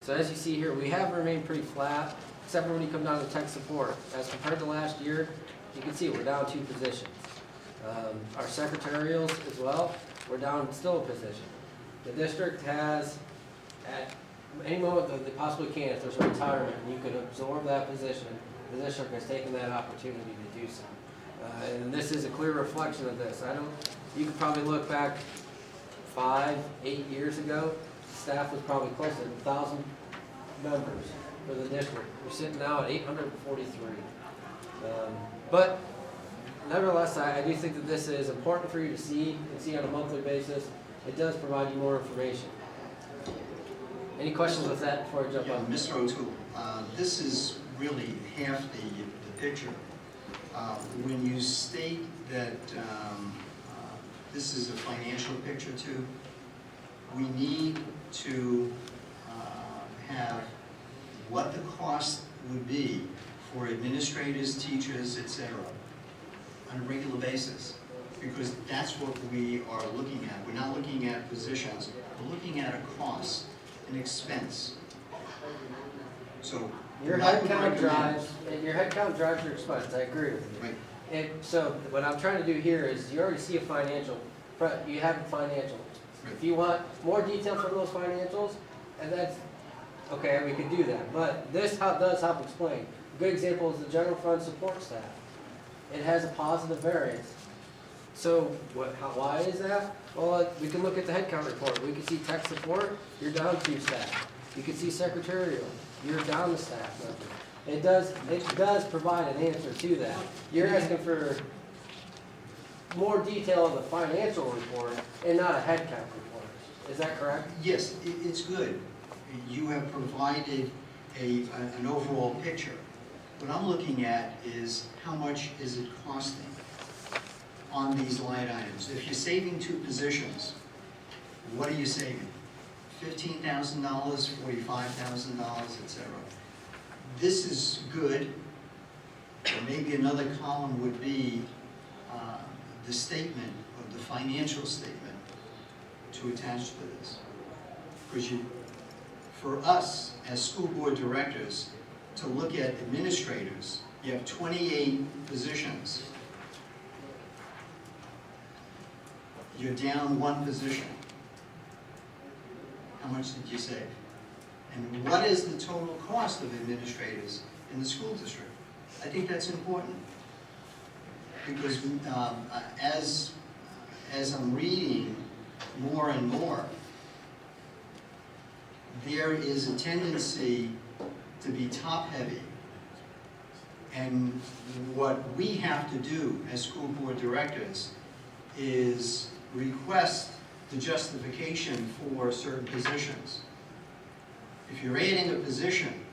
So as you see here, we have remained pretty flat, except for when you come down to tech support. As compared to last year, you can see we're down 2 positions. Our secretarials as well, we're down still a position. The district has, at any moment that they possibly can, if there's a retirement and you could absorb that position, the district has taken that opportunity to do so. And this is a clear reflection of this. You could probably look back 5, 8 years ago, staff was probably close to 1,000 members for the district. We're sitting now at 843. But nevertheless, I do think that this is important for you to see and see on a monthly basis. It does provide you more information. Any questions with that before I jump on? Mr. O'Toole, this is really half the picture. When you state that this is a financial picture too, we need to have what the cost would be for administrators, teachers, etc. on a regular basis, because that's what we are looking at. We're not looking at positions, we're looking at a cost, an expense. So your headcount drives your expense. I agree with you. Right. And so what I'm trying to do here is you already see a financial. You have a financial. Right. If you want more detail from those financials, and that's okay, we could do that. But this does help explain. A good example is the general fund support staff. It has a positive variance. So why is that? Well, we can look at the headcount report. We can see tech support, you're down 2 staff. You can see secretarial, you're down the staff member. It does provide an answer to that. You're asking for more detail of the financial report and not a headcount report. Is that correct? Yes, it's good. You have provided an overall picture. What I'm looking at is how much is it costing on these line items. If you're saving 2 positions, what are you saving? $15,000, $45,000, etc. This is good. Or maybe another column would be the statement, or the financial statement to attach to this. Because for us, as school board directors, to look at administrators, you have 28 positions. You're down 1 position. How much did you save? And what is the total cost of administrators in the school district? I think that's important. Because as I'm reading more and more, there is a tendency to be top-heavy. And what we have to do as school board directors is request the justification for certain positions. If you're adding a position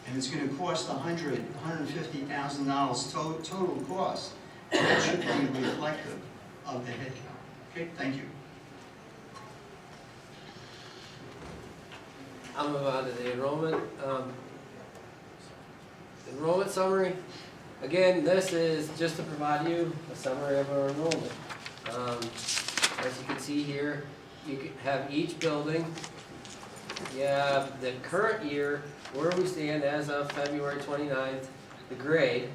and it's going to cost $150,000 total cost, that should be reflective of the headcount. Okay, thank you. I'll move on to the enrollment. Enrollment summary. Again, this is just to provide you a summary of our enrollment. As you can see here, you can have each building. You have the current year, where we stand as of February 29th, the grade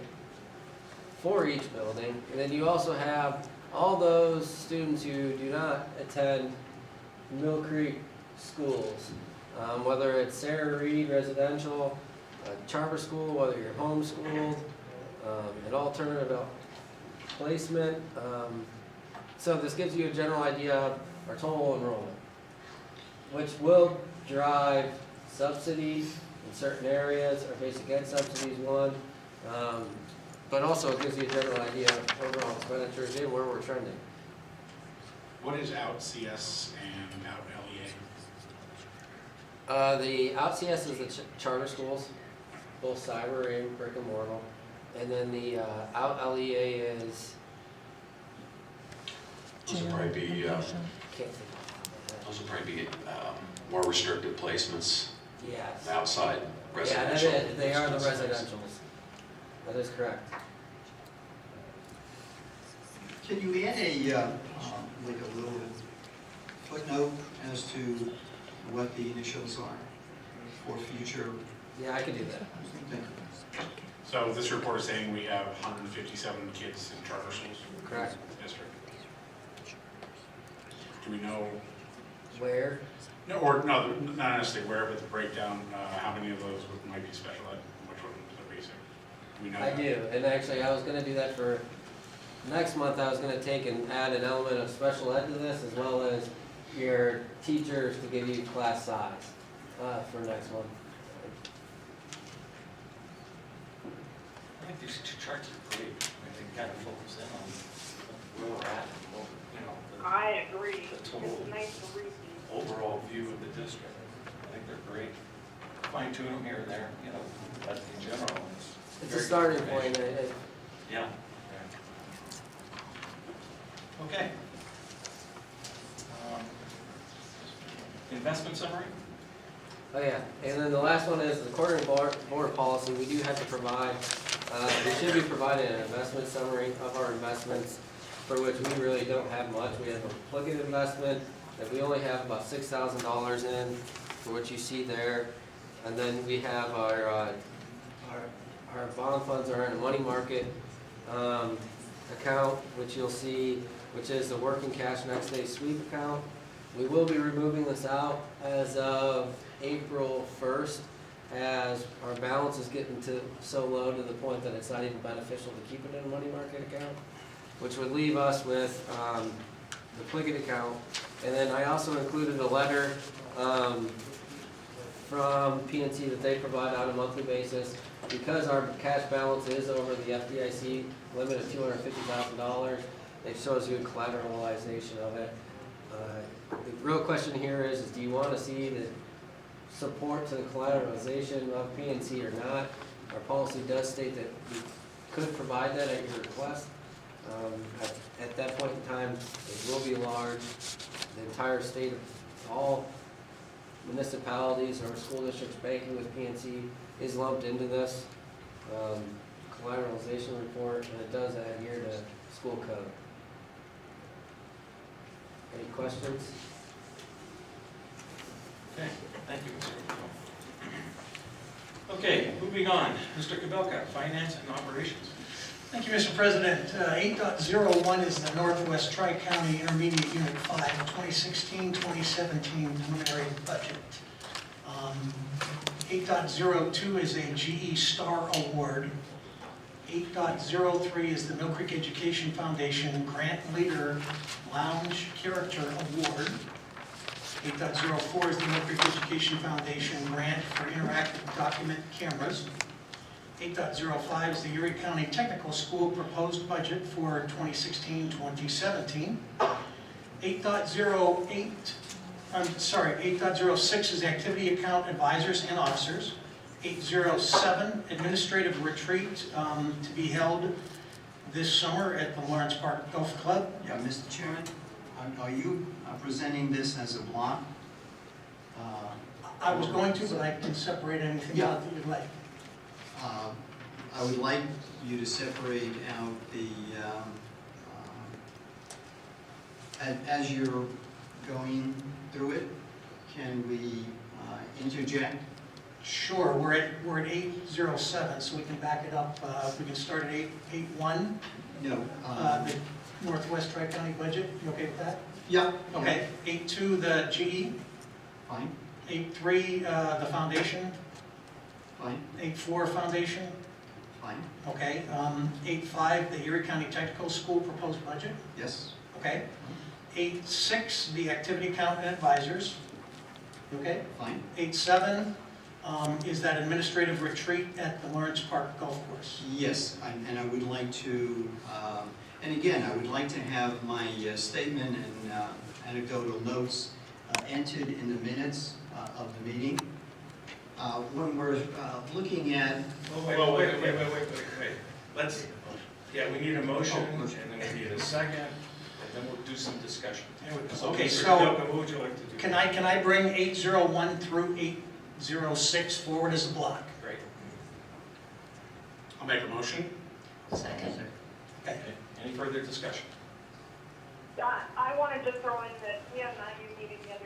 for each building. And then you also have all those students who do not attend Mill Creek schools, whether it's Sarah Reed residential, a charter school, whether you're homeschooled, an alternative placement. So this gives you a general idea of our total enrollment, which will drive subsidies in certain areas, or basic ed subsidies one, but also it gives you a general idea of overall expenditures and where we're trending. What is out CS and out LEA? The out CS is the charter schools, both cyber and brick and mortar, and then the out LEA is Those will probably be, can't think of those will probably be more restricted placements, yes. outside Yeah, residential. they are the residentials. That is correct. Can you add like a little footnote as to what the initials are? for future. Yeah, I can do that. Thank you. So this report is saying we have 157 kids in charter schools? Correct. District. Do we know, Where? no, or no, not necessarily where, but the breakdown, how many of those might be special ed, and which ones are basic? Do we know I that? do, and actually I was gonna do that for next month. I was gonna take and add an element of special ed to this, as well as your teachers to give you class size, for next month. I think these two charts are great. I think kind of focus in on where we're at, and what, you know, I agree. the total It's nice to read these. overall view of the district. I think they're great. Fine tune them here and there, you know, but in general, It's a very starting good point. information. Yeah. Okay. Investment summary? Oh yeah, and then the last one is the quarterly board policy. We do have to provide, we should be providing an investment summary of our investments, for which we really don't have much. We have a plug-in investment that we only have about $6,000 in, for what you see there. And then we have our bond funds are in a money market account, which you'll see, which is the working cash next day sweep account. We will be removing this out as of April 1st, as our balance is getting so low to the point that it's not even beneficial to keep it in a money market account, which would leave us with the Pliget account. And then I also included a letter from PNC that they provide on a monthly basis. Because our cash balance is over the FDIC limit of $250,000, it shows you a collateralization of it. The real question here is do you want to see the support to the collateralization of PNC or not? Our policy does state that we could provide that at your request. At that point in time, it will be large. The entire state, all municipalities or school districts banking with PNC is lumped into this collateralization report, and it does adhere to school code. Any questions? Okay, thank you, Mr. Cabelka. Okay, moving on. Mr. Cabelka, Finance and Operations. Thank you, Mr. President. 8.01 is the Northwest Tri-County Intermediate Unit 5, 2016-2017 preliminary budget. 8.02 is a GE Star Award. 8.03 is the Mill Creek Education Foundation Grant Leader Lounge Character Award. 8.04 is the Mill Creek Education Foundation Grant for Interactive Document Cameras. 8.05 is the Erie County Technical School proposed budget for 2016-2017. 8.06 is the Activity Account Advisors and Officers. 8.07, Administrative Retreat to be held this summer at the Lawrence Park Golf Club. Yeah, Mr. Chairman, are you presenting this as a block? I was going to, but I can separate anything out that you'd like. I would like you to separate out the, as you're going through it, can we interject? Sure, we're at 8.07, so we can back it up. We can start at 8.81. No. The Northwest Tri-County budget, you okay with that? Yeah. Okay. 8.2, the GE. Fine, 8.3, the foundation. fine, 8.4, foundation. fine, Okay. 8.5, the Erie County Technical School proposed budget. yes, Okay. 8.6, the activity account and advisors. Okay. fine, 8.7 is that administrative retreat at the Lawrence Park Golf Course. yes, and I would like to, and again, I would like to have my statement and anecdotal notes entered in the minutes of the meeting. When we're looking at... Wait. Let's, yeah, we need a motion, Oh, motion. and then we need a second, and then we'll do some discussion. Okay, Mr. so Cabelka, what would you like to do? can I bring 8.01 through 8.06 forward as a block? Great. I'll make a motion. Second. Okay. Any further discussion? I wanted to throw in that we had an IU meeting yesterday.